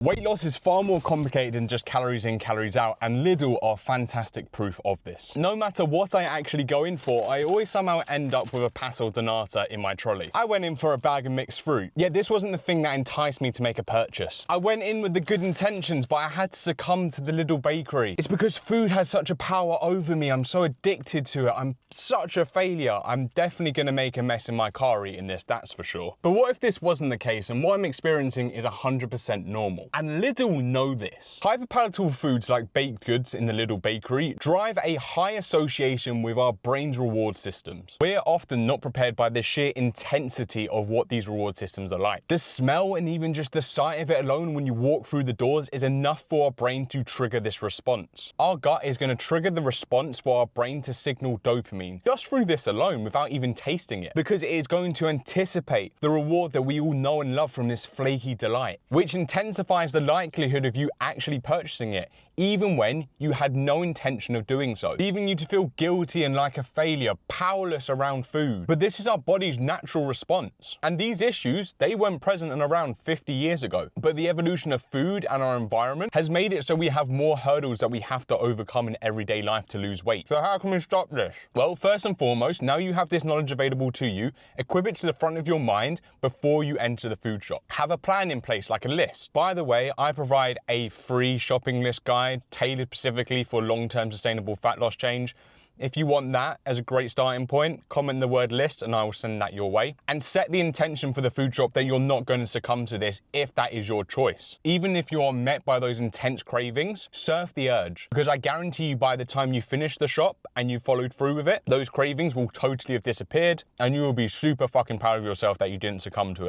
Weight loss is far more complicated than just calories in, calories out, and Lidl are fantastic proof of this. No matter what I actually go in for, I always somehow end up with a pastel de nata in my trolley. I went in for a bag of mixed fruit, yet this wasn't the thing that enticed me to make a purchase. I went in with the good intentions, but I had to succumb to the Lidl bakery. It's because food has such a power over me. I'm so addicted to it. I'm such a failure. I'm definitely gonna make a mess in my car eating this, that's for sure. But what if this wasn't the case and what I'm experiencing is 100% normal? And Lidl know this. Hyperpalatable foods like baked goods in the Lidl bakery drive a high association with our brain's reward systems. We're often not prepared by the sheer intensity of what these reward systems are like. The smell and even just the sight of it alone when you walk through the doors is enough for our brain to trigger this response. Our gut is going to trigger the response for our brain to signal dopamine just through this alone without even tasting it, because it is going to anticipate the reward that we all know and love from this flaky delight, which intensifies the likelihood of you actually purchasing it, even when you had no intention of doing so, leaving you to feel guilty and like a failure, powerless around food. But this is our body's natural response. And these issues, they weren't present in around 50 years ago. But the evolution of food and our environment has made it so we have more hurdles that we have to overcome in everyday life to lose weight. So how can we stop this? Well, first and foremost, now you have this knowledge available to you, equip it to the front of your mind before you enter the food shop. Have a plan in place, like a list. By the way, I provide a free shopping list guide tailored specifically for long-term sustainable fat loss change. If you want that as a great starting point, comment the word list and I will send that your way. And set the intention for the food shop that you're not going to succumb to this if that is your choice. Even if you are met by those intense cravings, surf the urge. Because I guarantee you by the time you finish the shop and you followed through with it, those cravings will totally have disappeared and you will be super fucking proud of yourself that you didn't succumb to it.